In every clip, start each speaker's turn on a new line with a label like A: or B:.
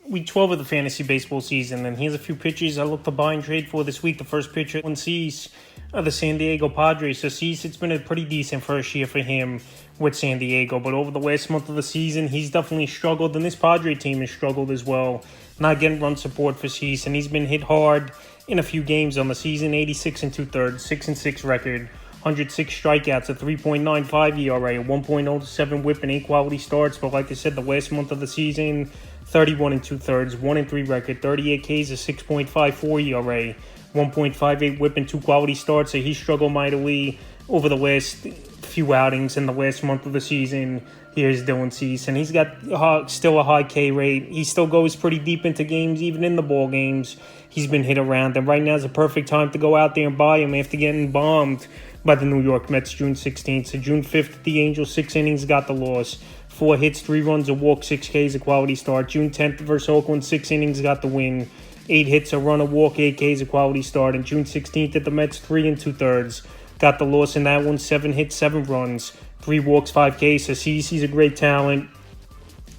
A: week 12 of the fantasy baseball season, and here's a few pitchers I look to buy and trade for this week. The first pitcher, Cease of the San Diego Padres. So Cease, it's been a pretty decent first year for him with San Diego, but over the last month of the season, he's definitely struggled, and this Padre team has struggled as well. Not getting run support for Cease, and he's been hit hard in a few games on the season. 86 and 2/3, 6-6 record. 106 strikeouts, a 3.95 ERA, a 1.07 WHIP, and 8 quality starts. But like I said, the last month of the season, 31 and 2/3, 1-3 record, 38 Ks, a 6.54 ERA, 1.58 WHIP, and 2 quality starts. So he struggled mightily over the last few outings in the last month of the season. Here's Dylan Cease, and he's got still a high K rate. He still goes pretty deep into games, even in the ball games. He's been hit around, and right now is a perfect time to go out there and buy him after getting bombed by the New York Mets June 16th. So June 5th, the Angels, 6 innings, got the loss. 4 hits, 3 runs, a walk, 6 Ks, a quality start. June 10th versus Oakland, 6 innings, got the win. 8 hits, a run, a walk, 8 Ks, a quality start. And June 16th at the Mets, 3 2/3. Got the loss in that one, 7 hits, 7 runs, 3 walks, 5 Ks. So he's a great talent.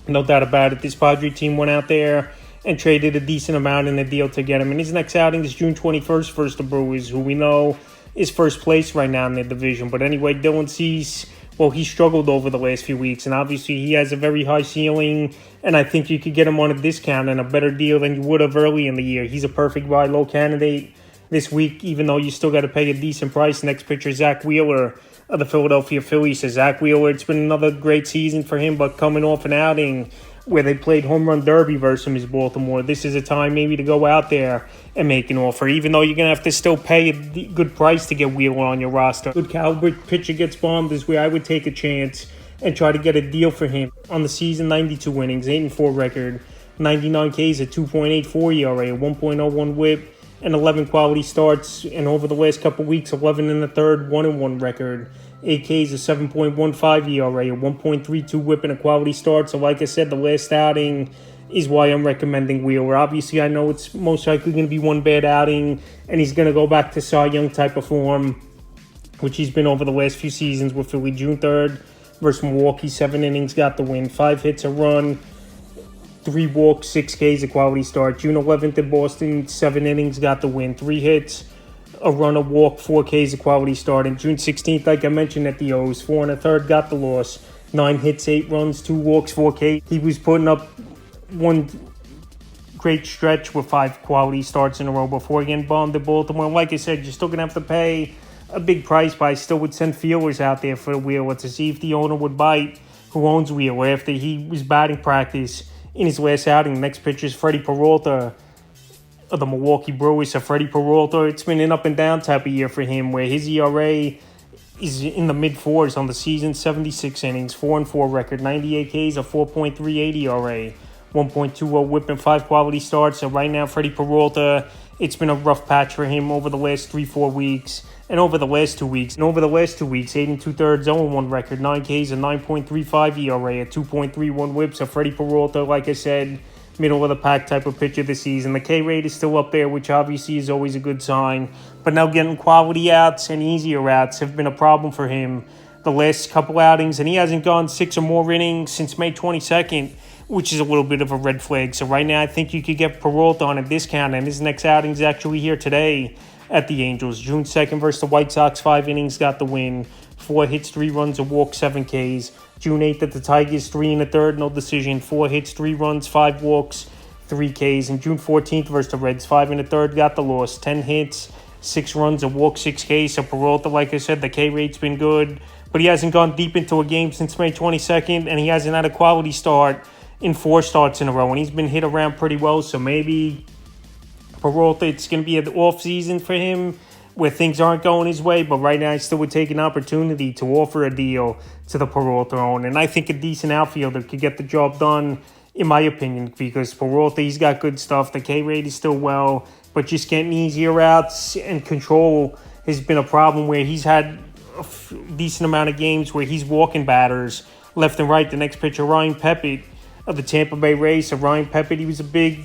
A: No doubt about it. This Padre team went out there and traded a decent amount in the deal to get him. And his next outing is June 21st versus the Brewers, who we know is first place right now in the division. But anyway, Dylan Cease, well, he struggled over the last few weeks, and obviously he has a very high ceiling, and I think you could get him on a discount and a better deal than you would have early in the year. He's a perfect buy low candidate this week, even though you still got to pay a decent price. Next pitcher, Zach Wheeler of the Philadelphia Phillies. So Zach Wheeler, it's been another great season for him, but coming off an outing where they played home run derby versus him is Baltimore. This is a time maybe to go out there and make an offer, even though you're going to have to still pay a good price to get Wheeler on your roster. Good caliber pitcher gets bombed is where I would take a chance and try to get a deal for him. On the season, 92 innings, 8-4 record, 99 Ks, a 2.84 ERA, a 1.01 WHIP, and 11 quality starts. And over the last couple weeks, 11 1/3, 1-1 record. 8 Ks, a 7.15 ERA, a 1.32 WHIP, and a quality start. So like I said, the last outing is why I'm recommending Wheeler. Obviously, I know it's most likely going to be one bad outing, and he's going to go back to Cy Young type of form, which he's been over the last few seasons with Philly. June 3rd versus Milwaukee, 7 innings, got the win. 5 hits, a run, 3 walks, 6 Ks, a quality start. June 11th in Boston, 7 innings, got the win. 3 hits, a run, a walk, 4 Ks, a quality start. And June 16th, like I mentioned at the O's, 4 1/3, got the loss. 9 hits, 8 runs, 2 walks, 4 Ks. He was putting up one great stretch with 5 quality starts in a row before getting bombed at Baltimore. Like I said, you're still going to have to pay a big price, but I still would send feelers out there for Wheeler to see if the owner would bite who owns Wheeler after he was batting practice in his last outing. The next pitcher is Freddie Peralta of the Milwaukee Brewers. So Freddie Peralta, it's been an up and down type of year for him, where his ERA is in the mid-4s on the season. 76 innings, 4-4 record, 98 Ks, a 4.38 ERA, 1.20 WHIP, and 5 quality starts. So right now, Freddie Peralta, it's been a rough patch for him over the last 3-4 weeks. And over the last 2 weeks, 8 2/3, 0-1 record, 9 Ks, a 9.35 ERA, a 2.31 WHIP. So Freddie Peralta, like I said, middle of the pack type of pitcher this season. The K rate is still up there, which obviously is always a good sign. But now getting quality outs and easier outs have been a problem for him the last couple outings, and he hasn't gone 6 or more innings since May 22nd, which is a little bit of a red flag. So right now I think you could get Peralta on a discount, and his next outing is actually here today at the Angels. June 2nd versus the White Sox, 5 innings, got the win. 4 hits, 3 runs, a walk, 7 Ks. June 8th at the Tigers, 3 1/3, no decision. 4 hits, 3 runs, 5 walks, 3 Ks. And June 14th versus the Reds, 5 1/3, got the loss. 10 hits, 6 runs, a walk, 6 Ks. So Peralta, like I said, the K rate's been good, but he hasn't gone deep into a game since May 22nd, and he hasn't had a quality start in 4 starts in a row, and he's been hit around pretty well. So maybe Peralta, it's going to be an off season for him where things aren't going his way, but right now I still would take an opportunity to offer a deal to the Peralta owner. And I think a decent outfielder could get the job done, in my opinion, because Peralta, he's got good stuff. The K rate is still well, but just getting easier outs and control has been a problem, where he's had a decent amount of games where he's walking batters left and right. The next pitcher, Ryan Pepiot of the Tampa Bay Rays. So Ryan Pepiot, he was a big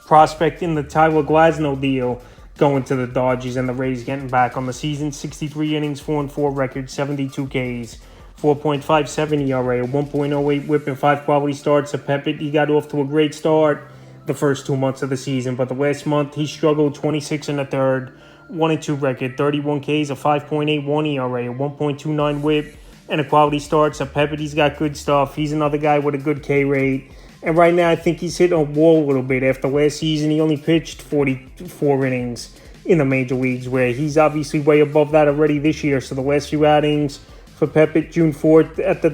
A: prospect in the Tyler Glasnow deal going to the Dodgers, and the Rays getting back on the season. 63 innings, 4-4 record, 72 Ks, 4.57 ERA, a 1.08 whip, and 5 quality starts. So Pepiot, he got off to a great start the first 2 months of the season, but the last month he struggled. 26 in the third, 1-2 record, 31 Ks, a 5.81 ERA, a 1.29 whip, and a quality start. So Pepiot, he's got good stuff. He's another guy with a good K rate. And right now, I think he's hitting a wall a little bit. After last season, he only pitched 44 innings in the major leagues, where he's obviously way above that already this year. So the last few outings for Pepiot, June 4th at the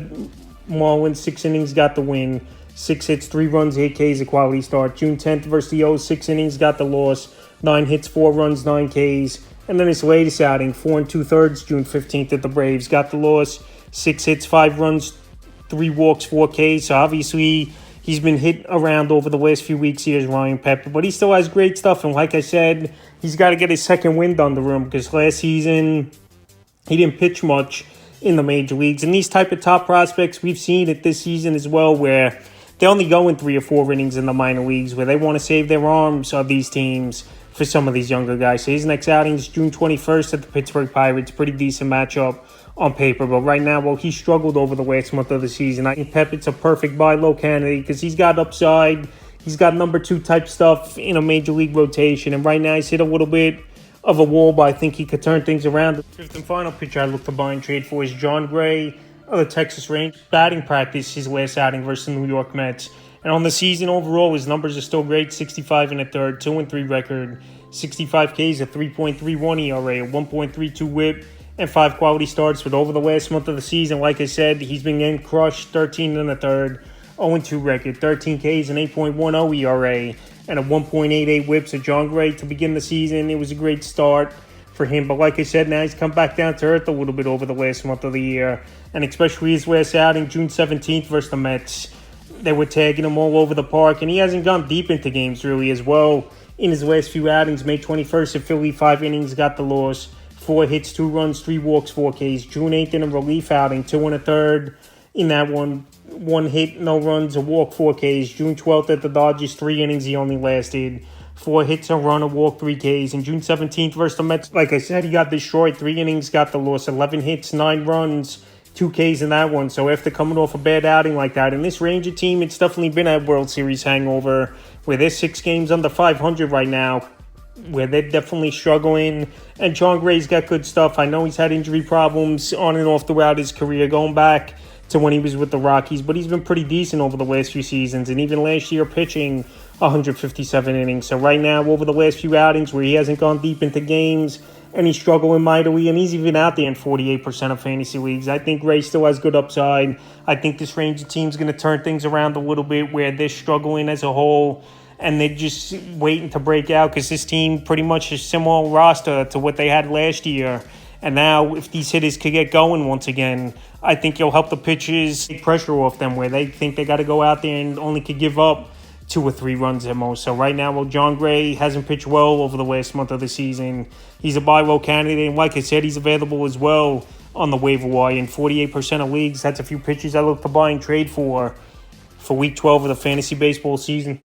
A: Marlins, 6 innings, got the win. 6 hits, 3 runs, 8 Ks, a quality start. June 10th versus the O's, 6 innings, got the loss. 9 hits, 4 runs, 9 Ks. And then his latest outing, 4 2/3, June 15th at the Braves, got the loss. 6 hits, 5 runs, 3 walks, 4 Ks. So obviously, he's been hit around over the last few weeks here as Ryan Pepiot, but he still has great stuff. And like I said, he's got to get his second wind under him, because last season he didn't pitch much in the major leagues. And these type of top prospects, we've seen it this season as well, where they only go in 3 or 4 innings in the minor leagues, where they want to save their arms of these teams for some of these younger guys. So his next outing is June 21st at the Pittsburgh Pirates. Pretty decent matchup on paper, but right now, well, he struggled over the last month of the season. I think Pepiot's a perfect buy low candidate, because he's got upside. He's got number 2 type stuff in a major league rotation, and right now he's hit a little bit of a wall, but I think he could turn things around. The fifth and final pitcher I look to buy and trade for is Jon Gray of the Texas Rangers. Batting practice his last outing versus the New York Mets, and on the season overall, his numbers are still great. 65 in a third, 2-3 record, 65 Ks, a 3.31 ERA, a 1.32 whip, and 5 quality starts. But over the last month of the season, like I said, he's been getting crushed. 13 in the third, 0-2 record, 13 Ks, an 8.10 ERA, and a 1.88 whip. So Jon Gray, to begin the season, it was a great start for him. But like I said, now he's come back down to earth a little bit over the last month of the year, and especially his last outing, June 17th versus the Mets. They were tagging him all over the park, and he hasn't gone deep into games really as well in his last few outings. May 21st at Philly, 5 innings, got the loss. 4 hits, 2 runs, 3 walks, 4 Ks. June 8th in a relief outing, 2 1/3 in that one. 1 hit, no runs, a walk, 4 Ks. June 12th at the Dodgers, 3 innings, he only lasted. 4 hits, a run, a walk, 3 Ks. And June 17th versus the Mets, like I said, he got destroyed. 3 innings, got the loss. 11 hits, 9 runs, 2 Ks in that one. So after coming off a bad outing like that, and this Ranger team, it's definitely been a World Series hangover, where they're 6 games under 500 right now, where they're definitely struggling. And Jon Gray's got good stuff. I know he's had injury problems on and off throughout his career, going back to when he was with the Rockies, but he's been pretty decent over the last few seasons, and even last year pitching 157 innings. So right now, over the last few outings where he hasn't gone deep into games, and he's struggling mightily, and he's even out there in 48% of fantasy leagues, I think Gray still has good upside. I think this Ranger team's going to turn things around a little bit, where they're struggling as a whole, and they're just waiting to break out, because this team pretty much is similar roster to what they had last year. And now, if these hitters could get going once again, I think it'll help the pitchers take pressure off them, where they think they got to go out there and only could give up 2 or 3 runs at most. So right now, well, Jon Gray hasn't pitched well over the last month of the season. He's a buy low candidate, and like I said, he's available as well on the waiver wire in 48% of leagues. That's a few pitchers I look to buy and trade for Week 12 of the fantasy baseball season.